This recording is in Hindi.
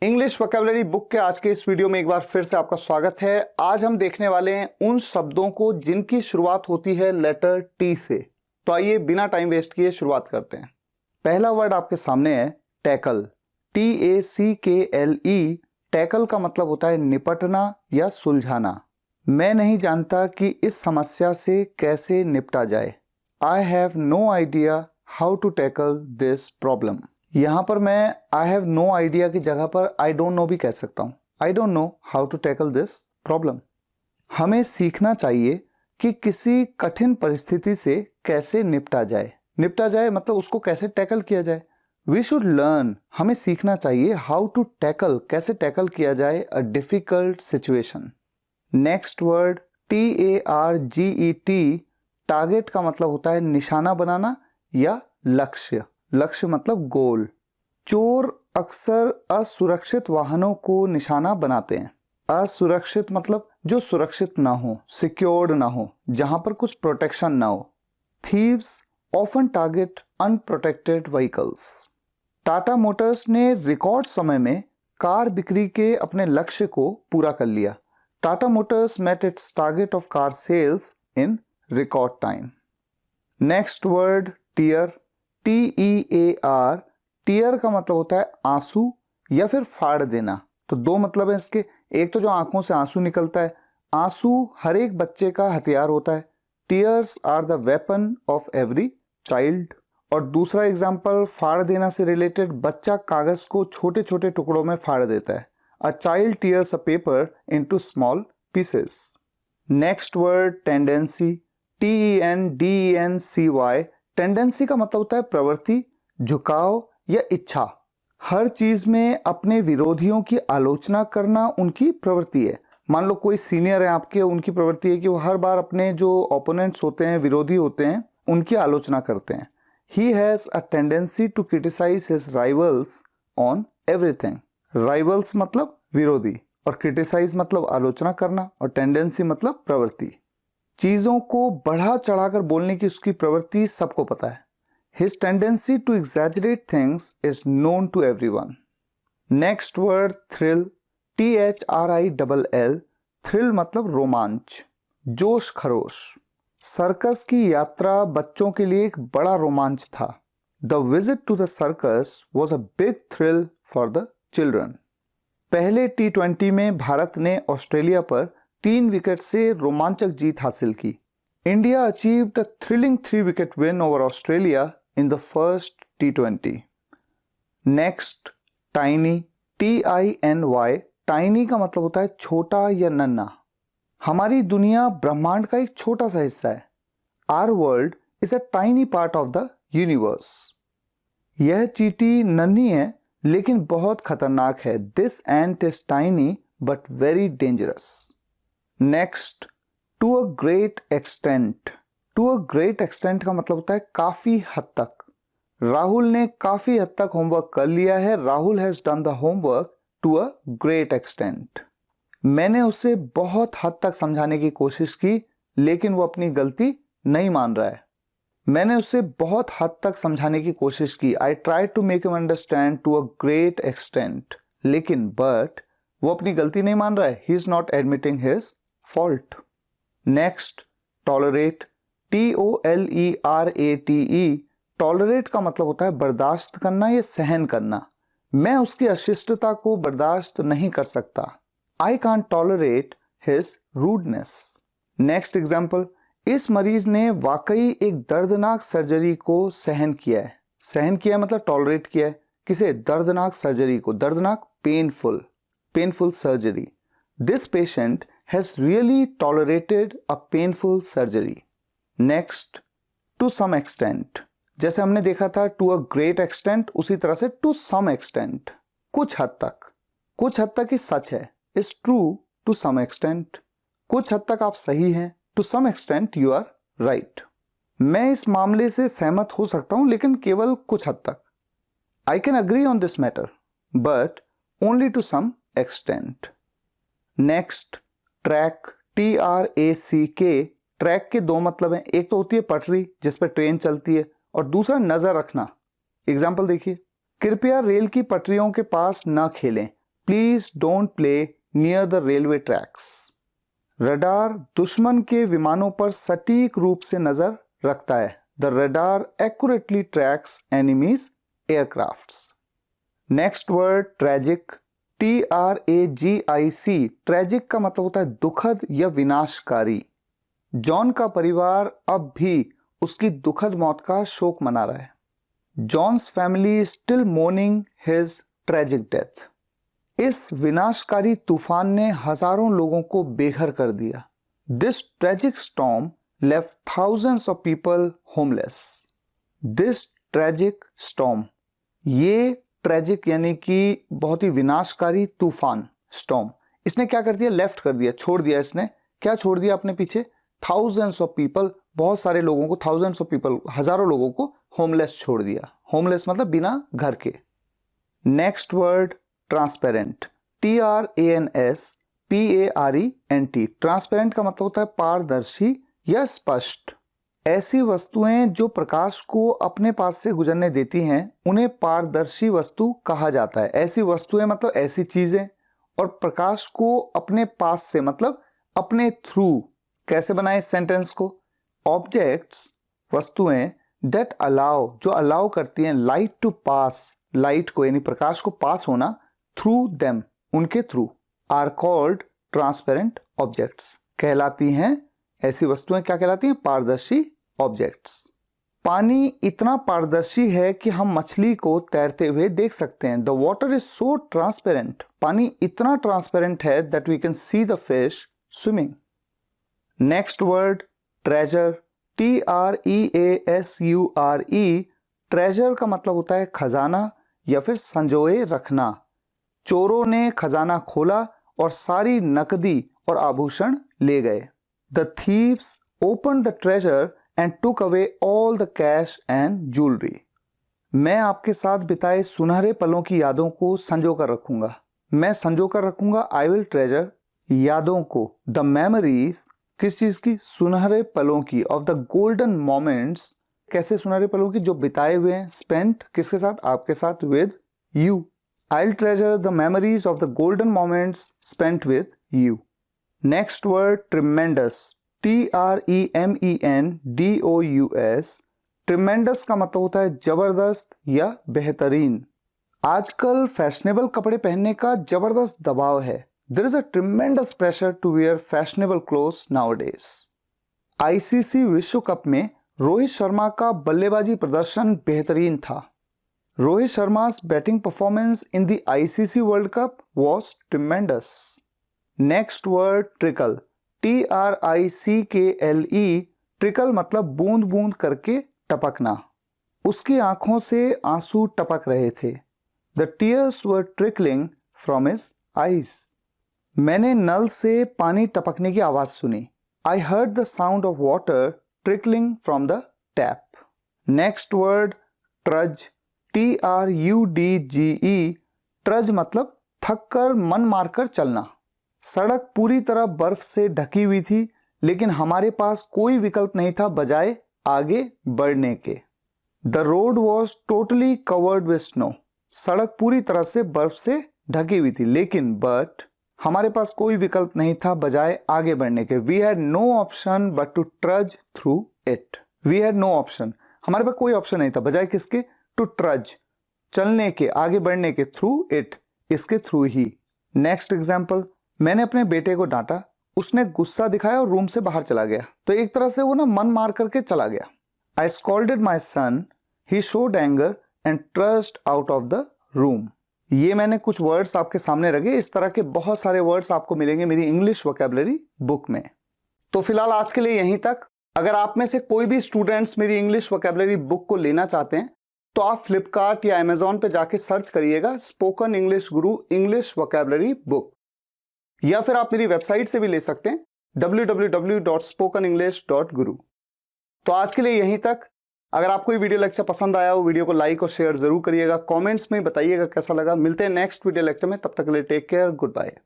इंग्लिश वोकैबुलरी बुक के आज के इस वीडियो में एक बार फिर से आपका स्वागत है। आज हम देखने वाले हैं उन शब्दों को जिनकी शुरुआत होती है लेटर टी से। तो आइए बिना टाइम वेस्ट किए शुरुआत करते हैं। पहला वर्ड आपके सामने है टैकल, TACKLE। टैकल का मतलब होता है निपटना या सुलझाना। मैं नहीं जानता कि इस समस्या से कैसे निपटा जाए। I have no idea how to tackle this problem. यहां पर मैं आई हैव नो आइडिया की जगह पर आई डोंट नो भी कह सकता हूं। I don't know how to tackle this problem. हमें सीखना चाहिए कि किसी कठिन परिस्थिति से कैसे निपटा जाए। निपटा जाए मतलब उसको कैसे टैकल किया जाए। वी शुड लर्न, हमें सीखना चाहिए हाउ टू टैकल, कैसे टैकल किया जाए a difficult situation. Next word TARGET। Target का मतलब होता है निशाना बनाना या लक्ष्य। लक्ष्य मतलब गोल। चोर अक्सर असुरक्षित वाहनों को निशाना बनाते हैं। असुरक्षित मतलब जो सुरक्षित ना हो, सिक्योर्ड ना हो, जहां पर कुछ प्रोटेक्शन ना हो। Thieves often target unprotected vehicles. Tata Motors ने रिकॉर्ड समय में कार बिक्री के अपने लक्ष्य को पूरा कर लिया। Tata Motors met its target of car sales in record time. Next word tear, TEAR। Tear का मतलब होता है आंसू या फिर फाड़ देना। तो दो मतलब है इसके। एक तो जो आंखों से आंसू निकलता है, आंसू हर एक बच्चे का हथियार होता है। Tears are the weapon of every child. और दूसरा एग्जाम्पल फाड़ देना से रिलेटेड, बच्चा कागज को छोटे छोटे टुकड़ों में फाड़ देता है। A child tears a paper into small pieces. Next word tendency, TENDENCY। Tendency का मतलब होता है प्रवृत्ति, झुकाव या इच्छा। हर चीज में अपने विरोधियों की आलोचना करना उनकी प्रवृत्ति है। मान लो कोई सीनियर है आपके, उनकी प्रवृत्ति है कि वो हर बार अपने जो ओपोनेंट्स होते हैं, विरोधी होते हैं, उनकी आलोचना करते हैं। He has a tendency to criticise his rivals on everything. Rivals मतलब विरोधी और क्रिटिसाइज मतलब आलोचना करना और टेंडेंसी मतलब प्रवृत्ति। चीजों को बढ़ा चढ़ाकर बोलने की उसकी प्रवृत्ति सबको पता है। His tendency to exaggerate things is known to everyone. Next word thrill, THRILL। Thrill मतलब रोमांच, जोश खरोश। सर्कस की यात्रा बच्चों के लिए एक बड़ा रोमांच था। The visit to the circus was a big thrill for the children. पहले T20 में भारत ने ऑस्ट्रेलिया पर 3 विकेट से रोमांचक जीत हासिल की। India achieved a thrilling 3-wicket win over Australia in the first T20. Next, tiny, TINY। Tiny का मतलब होता है छोटा या नन्हा। हमारी दुनिया ब्रह्मांड का एक छोटा सा हिस्सा है। Our world is a tiny part of the universe. यह चींटी नन्ही है लेकिन बहुत खतरनाक है। This ant is tiny but very dangerous. Next, to a great extent. To a great extent का मतलब होता है काफी हद तक। राहुल ने काफी हद तक होमवर्क कर लिया है। Rahul has done the homework to a great extent. मैंने उसे बहुत हद तक समझाने की कोशिश की लेकिन वो अपनी गलती नहीं मान रहा है। मैंने उसे बहुत हद तक समझाने की कोशिश की। I try to make him understand to a great extent. लेकिन बट वो अपनी गलती नहीं मान रहा है। He is not admitting his fault. Next, tolerate, TOLERATE। Tolerate का मतलब होता है बर्दाश्त करना या सहन करना। मैं उसकी अशिष्टता को बर्दाश्त नहीं कर सकता। I can't tolerate his rudeness. Next example, इस मरीज ने वाकई एक दर्दनाक सर्जरी को सहन किया है। सहन किया मतलब टॉलरेट किया है। किसे? दर्दनाक सर्जरी को। दर्दनाक painful surgery. This patient has really tolerated a painful surgery. Next, to some extent। जैसे हमने देखा था to a great extent, उसी तरह से to some extent, कुछ हद तक। कुछ हद तक ही सच है, is true to some extent। कुछ हद तक आप सही हैं, to some extent you are right। मैं इस मामले से सहमत हो सकता हूं लेकिन केवल कुछ हद तक। I can agree on this matter, but only to some extent। Next, track, TRACK। Track के दो मतलब हैं। एक तो होती है पटरी जिस पर ट्रेन चलती है और दूसरा नजर रखना। एग्जाम्पल देखिए, कृपया रेल की पटरियों के पास न खेलें। Please don't play near the railway tracks. Radar दुश्मन के विमानों पर सटीक रूप से नजर रखता है। The radar accurately tracks enemies aircrafts. Next word tragic, TRAGIC। Tragic का मतलब होता है दुखद या विनाशकारी। जॉन का परिवार अब भी उसकी दुखद मौत का शोक मना रहा है। John's family still mourning his tragic death. इस विनाशकारी तूफान ने हजारों लोगों को बेघर कर दिया। This tragic storm left thousands of people homeless. This tragic storm, ये ट्रेजिक यानी कि बहुत ही विनाशकारी तूफान, स्टॉर्म, इसने क्या कर दिया? लेफ्ट कर दिया, छोड़ दिया। इसने क्या छोड़ दिया अपने पीछे? थाउजेंड्स ऑफ पीपल, बहुत सारे लोगों को, थाउजेंड्स ऑफ पीपल, हजारों लोगों को होमलेस छोड़ दिया। होमलेस मतलब बिना घर के। Next word transparent, TRANSPARENT। Transparent का मतलब होता है पारदर्शी या स्पष्ट। ऐसी वस्तुएं जो प्रकाश को अपने पास से गुजरने देती हैं उन्हें पारदर्शी वस्तु कहा जाता है। ऐसी वस्तुएं मतलब ऐसी चीजें, और प्रकाश को अपने पास से मतलब अपने थ्रू। कैसे बनाए इस सेंटेंस को? ऑब्जेक्ट्स, वस्तुएं, दैट अलाउ, जो अलाउ करती हैं लाइट टू पास, लाइट को यानी प्रकाश को पास होना, थ्रू देम, उनके through, are called transparent objects, कहलाती हैं। ऐसी वस्तुएं क्या कहलाती हैं? पारदर्शी ऑब्जेक्ट्स। पानी इतना पारदर्शी है कि हम मछली को तैरते हुए देख सकते हैं। The water is so transparent, पानी इतना ट्रांसपेरेंट है that we can see the fish swimming. Next word treasure, TREASURE। Treasure का मतलब होता है खजाना या फिर संजोए रखना। चोरों ने खजाना खोला और सारी नकदी और आभूषण ले गए। The thieves opened the treasure and took away all the cash and jewellery. मैं आपके साथ बिताए सुनहरे पलों की यादों को संजो कर रखूंगा। मैं संजो कर रखूंगा, आई विल ट्रेजर, यादों को। द मेमोरीज, किस चीज की? सुनहरे पलों की। ऑफ द गोल्डन मोमेंट्स, कैसे सुनहरे पलों की? जो बिताए हुए हैं। स्पेंट, किसके साथ? आपके साथ। With you, I will treasure the memories of the golden moments spent with you. Next word tremendous, TREMENDOUS। Tremendous का मतलब होता है जबरदस्त या बेहतरीन। आजकल फैशनेबल कपड़े पहनने का जबरदस्त दबाव है। There is a tremendous pressure to wear fashionable clothes nowadays. ICC विश्व कप में रोहित शर्मा का बल्लेबाजी प्रदर्शन बेहतरीन था। Rohit Sharma's batting performance in the ICC world cup was tremendous. Next word trickle, TRICKLE। Trickle मतलब बूंद बूंद करके टपकना। उसकी आंखों से आंसू टपक रहे थे। The tears were trickling from his eyes. मैंने नल से पानी टपकने की आवाज सुनी। I heard the sound of water trickling from the tap. Next word trudge, TRUDGE। Trudge मतलब थक कर मन मारकर चलना। सड़क पूरी तरह बर्फ से ढकी हुई थी, लेकिन हमारे पास कोई विकल्प नहीं था बजाय आगे बढ़ने के। The road was totally covered with snow. सड़क पूरी तरह से बर्फ से ढकी हुई थी, लेकिन बट हमारे पास कोई विकल्प नहीं था बजाय आगे बढ़ने के। We had no option but to trudge through it. We had no option, हमारे पास कोई ऑप्शन नहीं था बजाय किसके? टू ट्रज, चलने के, आगे बढ़ने के, थ्रू इट, इसके थ्रू ही। नेक्स्ट एग्जाम्पल, मैंने अपने बेटे को डांटा, उसने गुस्सा दिखाया और रूम से बाहर चला गया। तो एक तरह से वो ना मन मार करके चला गया। I scolded my son, he showed anger and trust out of the room. ये मैंने कुछ वर्ड्स आपके सामने रखे। इस तरह के बहुत सारे वर्ड्स आपको मिलेंगे मेरी इंग्लिश वोकैबुलरी बुक में। तो फिलहाल आज के लिए यहीं तक। अगर आप में से कोई भी स्टूडेंट्स मेरी इंग्लिश वोकैबुलरी बुक को लेना चाहते हैं तो आप फ्लिपकार्ट या अमेजोन पे जाके सर्च करिएगा स्पोकन इंग्लिश गुरु इंग्लिश वोकैबुलरी बुक, या फिर आप मेरी वेबसाइट से भी ले सकते हैं www.spokenenglish.guru। तो आज के लिए यहीं तक। अगर आपको ये वीडियो लेक्चर पसंद आया हो, वीडियो को लाइक और शेयर जरूर करिएगा। कमेंट्स में बताइएगा कैसा लगा। मिलते हैं नेक्स्ट वीडियो लेक्चर में, तब तक के लिए टेक केयर, गुड बाय।